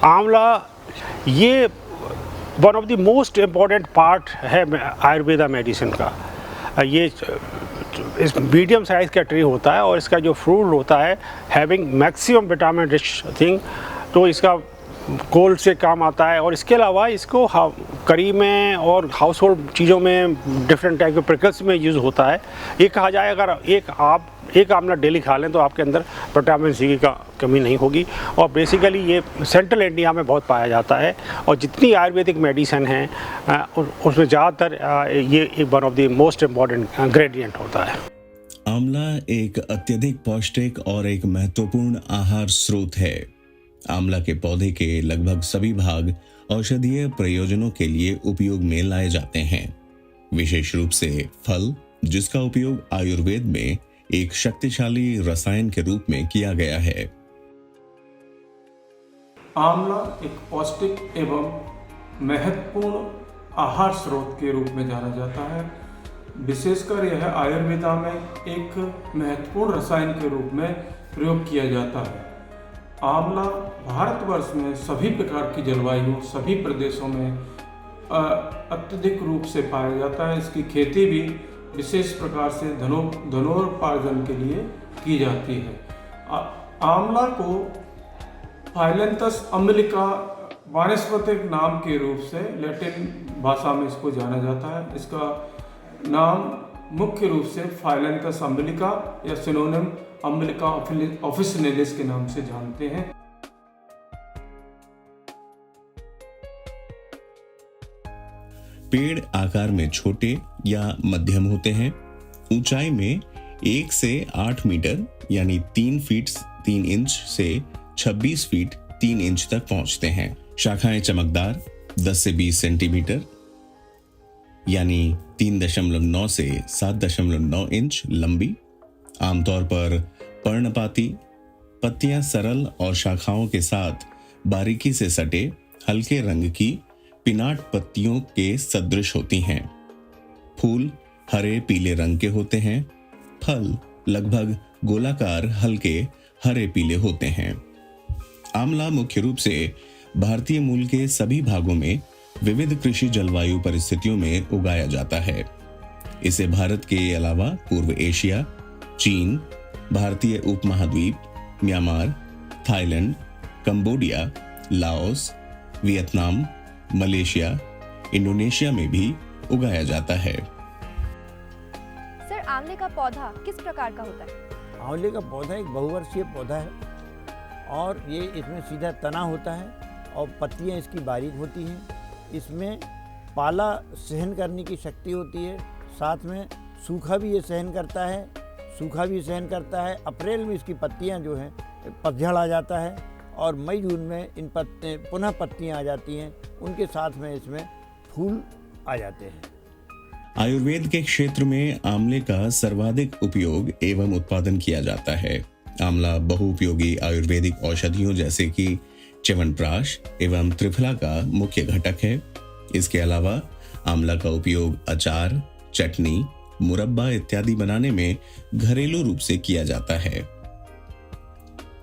आंवला ये one of the most important part है आयुर्वेदा मेडिसिन का। ये इस मीडियम साइज़ का ट्री होता है और इसका जो फ्रूट होता है having maximum vitamin rich thing, तो इसका कोल्ड से काम आता है। और इसके अलावा इसको करी में और हाउस होल्ड चीज़ों में डिफरेंट टाइप के प्रिकल्स में यूज़ होता है। ये कहा जाए अगर एक आंवला डेली खा लें तो आपके अंदर विटामिन सी की कमी नहीं होगी। और बेसिकली ये सेंट्रल इंडिया में बहुत पाया जाता है और जितनी आयुर्वेदिक मेडिसिन हैं उसमें ज़्यादातर ये one of the most important ingredient होता है। आंवला एक अत्यधिक पौष्टिक और एक महत्वपूर्ण आहार स्रोत है। आंवला के पौधे के लगभग सभी भाग औषधीय प्रयोजनों के लिए उपयोग में लाए जाते हैं, विशेष रूप से फल, जिसका उपयोग आयुर्वेद में एक शक्तिशाली रसायन के रूप में किया गया है। आंवला एक पौष्टिक एवं महत्वपूर्ण आहार स्रोत के रूप में जाना जाता है। विशेषकर यह आयुर्वेदा में एक महत्वपूर्ण रसायन के रूप में प्रयोग किया जाता है। आंवला भारतवर्ष में सभी प्रकार की जलवायु, सभी प्रदेशों में अत्यधिक रूप से पाया जाता है। इसकी खेती भी विशेष प्रकार से धनोपार्जन के लिए की जाती है। आंवला को फाइलेंथस अम्बिलिका वानस्पतिक नाम के रूप से लैटिन भाषा में इसको जाना जाता है। इसका नाम मुख्य रूप से फाइलेंथस अम्बिलिका या सिनोनिम अम्बिलिका ऑफिसिनेलिस के नाम से जानते हैं। पेड़ आकार में छोटे या मध्यम होते हैं। ऊंचाई में 1 से 8 मीटर यानी 3 फीट 3 इंच से 26 फीट 3 इंच तक पहुंचते हैं। शाखाएं चमकदार 10 से 20 सेंटीमीटर यानी 3.9 से 7.9 इंच लंबी, आमतौर पर पर्णपाती, पत्तियां सरल और शाखाओं के साथ बारीकी से सटे हल्के रंग की पिनाट पत्तियों के सदृश होती हैं। फूल हरे पीले रंग के होते हैं। फल लगभग गोलाकार हल्के हरे पीले होते हैं। आंवला मुख्य रूप से भारतीय मूल के सभी भागों में विविध कृषि जलवायु परिस्थितियों में उगाया जाता है। इसे भारत के अलावा पूर्व एशिया, चीन, भारतीय उपमहाद्वीप, Myanmar, Thailand, Cambodia, Laos, Vietnam, Malaysia, Indonesia में भी उगाया जाता है। सर, आंवले का पौधा किस प्रकार का होता है? आंवले का पौधा एक बहुवर्षीय पौधा है और ये इसमें सीधा तना होता है और पत्तियां इसकी बारीक होती हैं। इसमें पाला सहन करने की शक्ति होती है, साथ में सूखा भी ये सहन करता है। अप्रैल में इसकी पत्तियां जो हैं पतझड़ आ जाता है और मई जून में इन पुनः पत्तियां आ जाती हैं। उनके साथ में इसमें फूल आ जाते हैं। आयुर्वेद के क्षेत्र में आंवले का सर्वाधिक उपयोग एवं उत्पादन किया जाता है। आंवला बहुउपयोगी आयुर्वेदिक औषधियों जैसे कि च्यवनप्राश एवं त्रिफला का मुख्य घटक है। इसके अलावा आंवला का उपयोग अचार, चटनी, मुरब्बा इत्यादि बनाने में घरेलू रूप से किया जाता है।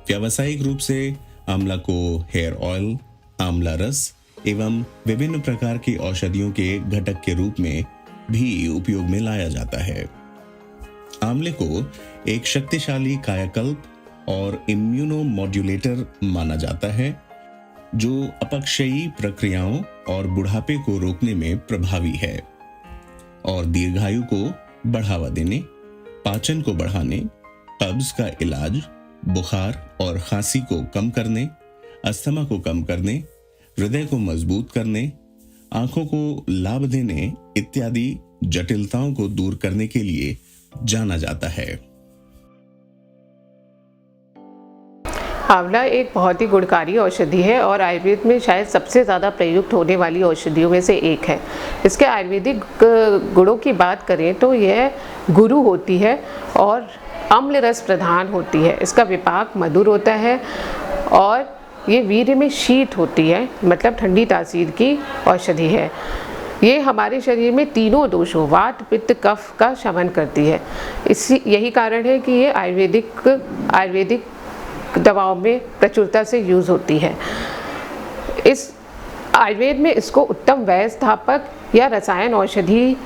व्यावसायिक रूप से आंवला को हेयर ऑयल, आंवला रस एवं विभिन्न प्रकार की औषधियों के घटक के रूप में भी उपयोग में लाया जाता है। आंवले को एक शक्तिशाली कायाकल्प और इम्यूनोमॉड्यूलेटर माना जाता है, जो अपक्षयी प्रक्रियाओं और बुढ़ापे को रोकने में प्रभावी है और दीर्घायु को बढ़ावा देने, पाचन को बढ़ाने, कब्ज का इलाज, बुखार और खांसी को कम करने, अस्थमा को कम करने, हृदय को मजबूत करने, आंखों को लाभ देने इत्यादि जटिलताओं को दूर करने के लिए जाना जाता है। आंवला एक बहुत ही गुणकारी औषधि है और आयुर्वेद में शायद सबसे ज़्यादा प्रयुक्त होने वाली औषधियों में से एक है। इसके आयुर्वेदिक गुणों की बात करें तो यह गुरु होती है और अम्ल रस प्रधान होती है। इसका विपाक मधुर होता है और ये वीर्य में शीत होती है, मतलब ठंडी तासीर की औषधि है। ये हमारे शरीर में तीनों दोषों वात, पित्त, कफ का शमन करती है। यही कारण है कि ये आयुर्वेदिक दवाओं में प्रचुरता से यूज़ होती है। इस आयुर्वेद में इसको उत्तम वैधस्थापक या रसायन औषधि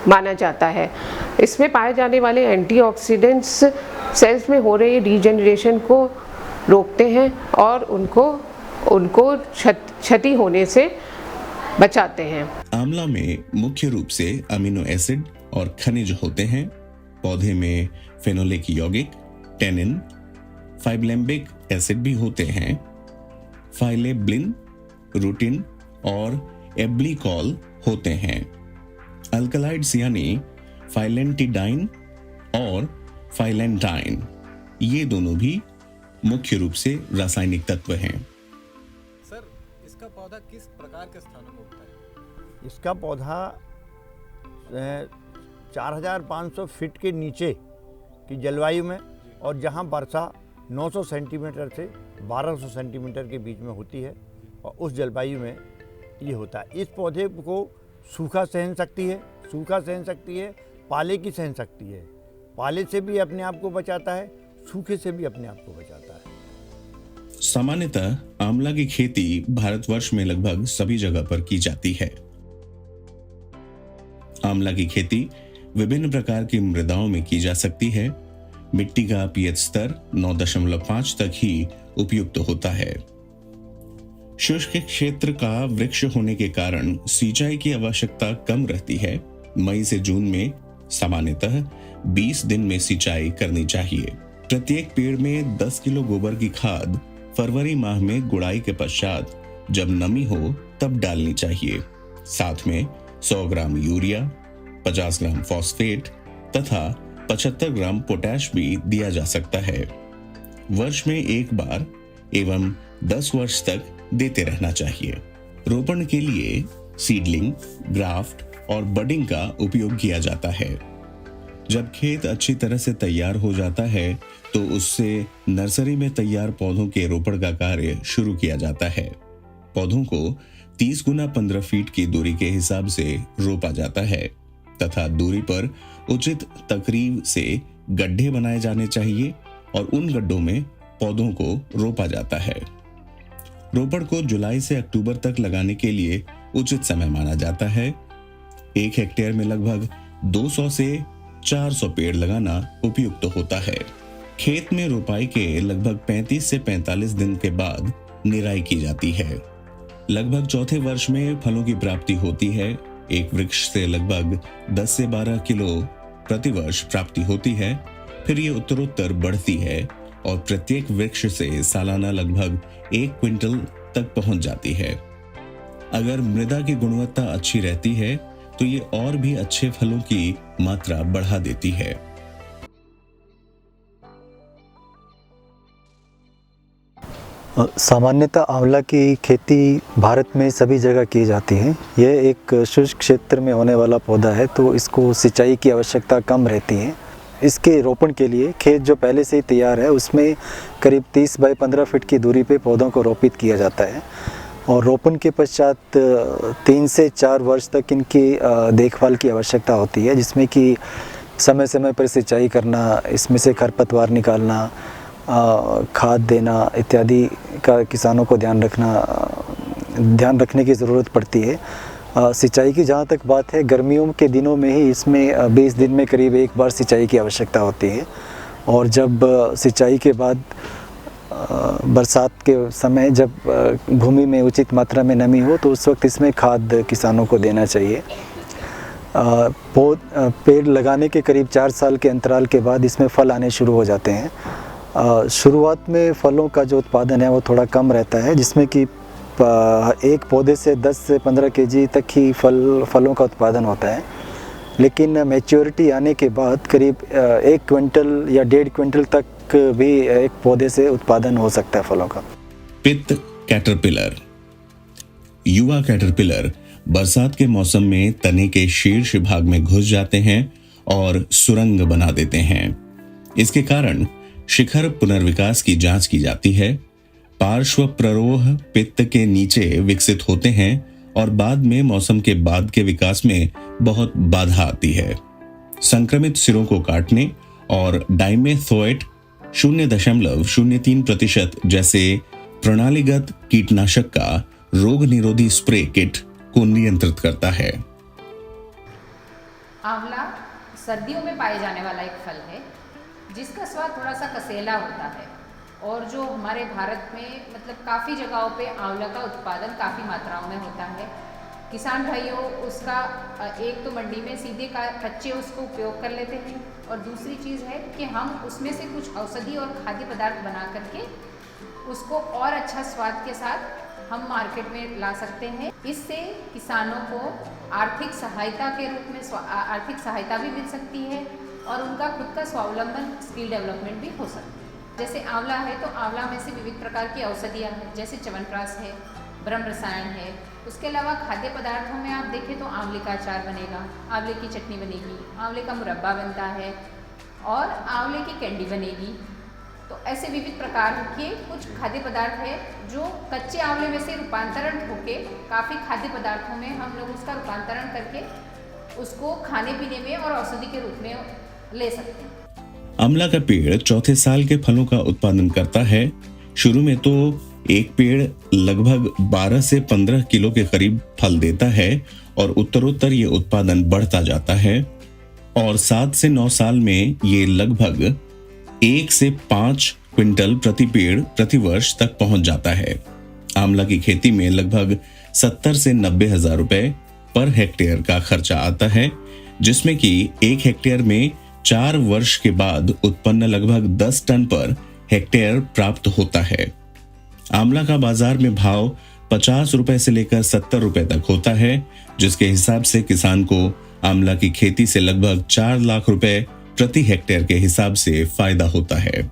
माना जाता है। इसमें पाए जाने वाले एंटीऑक्सीडेंट्स सेल्स में हो रही रीजनरेशन को रोकते हैं और उनको क्षति होने से बचाते हैं। आंवला में मुख्य रूप से अमीनो एसिड और खनिज होते हैं। पौधे में फेनोलिक यौगिक, टेनिन, फाइब्लेम्बिक एसिड भी होते हैं। फाइलेब्लिन, रूटिन और एब्लिकॉल होते हैं। अल्कलाइड्स यानी फाइलेंटिडाइन और फाइलेंटाइन, ये दोनों भी मुख्य रूप से रासायनिक तत्व हैं। सर, इसका पौधा किस प्रकार के स्थानों में उगता है? इसका पौधा 4500 फीट के नीचे की जलवायु में और जहाँ वर्षा 900 सेंटीमीटर से 1200 सेंटीमीटर के बीच में होती है और उस जलवायु में ये होता है। इस पौधे को सूखा सहन सकती है, पाले की सहन सकती है। पाले से भी अपने आप को बचाता है, सूखे से भी अपने आप को बचाता है। सामान्यतः आंवला की खेती भारतवर्ष में लगभग सभी जगह पर की जाती है। आंवला की खेती विभिन्न प्रकार की मृदाओं में की जा सकती है। मिट्टी का पीएच स्तर 9.5 तक ही उपयुक्त होता है। शुष्क क्षेत्र का वृक्ष होने के कारण सिंचाई की आवश्यकता कम रहती है। मई से जून में सामान्यतः 20 दिन में सिंचाई करनी चाहिए। प्रत्येक पेड़ में 10 किलो गोबर की खाद फरवरी माह में गुड़ाई के पश्चात जब नमी हो तब डालनी चाहिए। साथ में 100 ग्राम यूरिया, 50 ग्राम फॉस्फेट तथा 75 ग्राम पोटैश भी दिया जा सकता है। वर्ष में एक बार एवं 10 वर्ष तक देते रहना चाहिए। रोपण के लिए सीडलिंग, ग्राफ्ट और बडिंग का उपयोग किया जाता है। जब खेत अच्छी तरह से तैयार हो जाता है तो उससे नर्सरी में तैयार पौधों के रोपण का कार्य शुरू किया जाता है। पौधों को 30 गुना 15 फीट की दूरी के हिसाब से रोपा जाता है तथा दूरी पर उचित तकरीब से गड्ढे बनाए जाने चाहिए और उन गड्ढों में पौधों को रोपा जाता है। रोपण को जुलाई से अक्टूबर तक लगाने के लिए उचित समय माना जाता है। 1 हेक्टेयर में लगभग 200 से 400 पेड़ लगाना उपयुक्त होता है। खेत में रोपाई के लगभग 35 से 45 दिन के बाद निराई की जाती है। लगभग चौथे वर्ष में फलों की प्राप्ति होती है। एक वृक्ष से लगभग 10 से 12 किलो प्रति वर्ष प्राप्ति होती है। फिर ये उत्तरोत्तर बढ़ती है और प्रत्येक वृक्ष से सालाना लगभग 1 क्विंटल तक पहुंच जाती है। अगर मृदा की गुणवत्ता अच्छी रहती है तो ये और भी अच्छे फलों की मात्रा बढ़ा देती है। सामान्यतः आंवला की खेती भारत में सभी जगह की जाती है। यह एक शुष्क क्षेत्र में होने वाला पौधा है तो इसको सिंचाई की आवश्यकता कम रहती है। इसके रोपण के लिए खेत जो पहले से ही तैयार है उसमें करीब 30 बाई 15 फीट की दूरी पे पौधों को रोपित किया जाता है और रोपण के पश्चात 3 से 4 वर्ष तक इनकी देखभाल की आवश्यकता होती है, जिसमें कि समय समय पर सिंचाई करना, इसमें से खरपतवार निकालना, खाद देना इत्यादि का किसानों को ध्यान रखने की ज़रूरत पड़ती है। सिंचाई की जहाँ तक बात है, गर्मियों के दिनों में ही इसमें 20 दिन में करीब एक बार सिंचाई की आवश्यकता होती है और जब सिंचाई के बाद बरसात के समय जब भूमि में उचित मात्रा में नमी हो तो उस वक्त इसमें खाद किसानों को देना चाहिए। पेड़ लगाने के करीब 4 साल के अंतराल के बाद इसमें फल आने शुरू हो जाते हैं। शुरुआत में फलों का जो उत्पादन है वो थोड़ा कम रहता है, जिसमें कि एक पौधे से 10 से 15 केजी तक ही फलों का उत्पादन होता है, लेकिन मैच्योरिटी आने के बाद करीब 1 क्विंटल या 1.5 क्विंटल तक भी एक पौधे से उत्पादन हो सकता है फलों का। पित्त कैटरपिलर। युवा कैटरपिलर बरसात के मौसम में तने के शीर्ष भाग में घुस जाते हैं और सुरंग बना देते हैं। इसके कारण शिखर पुनर्विकास की जांच की जाती है। पार्श्व प्ररोह पित्त के नीचे विकसित होते हैं और बाद में मौसम के बाद के विकास में बहुत बाधा आती है। संक्रमित सिरों को काटने और डाइमेथोएट 0.03% जैसे प्रणालीगत कीटनाशक का रोग निरोधी स्प्रे किट को नियंत्रित करता है। आंवला सर्दियों में पाए जाने वाला एक फल है जिसका स्वाद थोड़ा सा कसेला होता है और जो हमारे भारत में मतलब काफ़ी जगहों पे आंवला का उत्पादन काफ़ी मात्राओं में होता है। किसान भाइयों उसका एक तो मंडी में सीधे कच्चे उसको उपयोग कर लेते हैं और दूसरी चीज़ है कि हम उसमें से कुछ औषधि और खाद्य पदार्थ बना करके उसको और अच्छा स्वाद के साथ हम मार्केट में ला सकते हैं। इससे किसानों को आर्थिक सहायता के रूप में आर्थिक सहायता भी मिल सकती है और उनका खुद का स्वावलंबन स्किल डेवलपमेंट भी हो सकता है। जैसे आंवला है तो आंवला में से विविध प्रकार की औषधियाँ हैं, जैसे च्यवनप्राश है, ब्रह्म रसायन है। उसके अलावा खाद्य पदार्थों में आप देखें तो आंवले का अचार बनेगा, आंवले की चटनी बनेगी, आंवले का मुरब्बा बनता है और आंवले की कैंडी बनेगी। तो ऐसे विविध प्रकार के कुछ खाद्य पदार्थ है जो कच्चे आंवले में से रूपांतरण होके काफ़ी खाद्य पदार्थों में हम लोग उसका रूपांतरण करके उसको खाने पीने में और औषधि के रूप में ले सकते हैं। आंवला का पेड़ चौथे साल के फलों का उत्पादन करता है। शुरू में तो एक पेड़ लगभग 12 से 15 किलो के करीब फल देता है और उत्तरोत्तर ये उत्पादन बढ़ता जाता है और 7 से 9 साल में ये लगभग 1 से 5 क्विंटल प्रति पेड़ प्रति वर्ष तक पहुंच जाता है। आंवला की खेती में लगभग 70 से 90 हजार रुपए पर हेक्टेयर का खर्चा आता है, जिसमें कि 1 हेक्टेयर में 4 वर्ष के बाद उत्पन्न लगभग 10 टन पर हेक्टेयर प्राप्त होता है। आंवला का बाजार में भाव 50 रुपए से लेकर 70 रुपए तक होता है, जिसके हिसाब से किसान को आंवला की खेती से लगभग 4 लाख रुपए प्रति हेक्टेयर के हिसाब से फायदा होता है।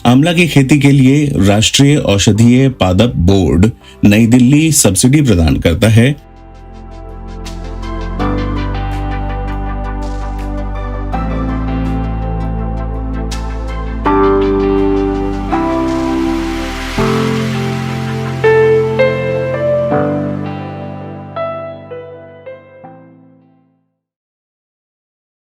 आंवला की खेती के लिए राष्ट्रीय औषधीय पादप बोर्ड नई दिल्ली सब्सिडी प्रदान करता है।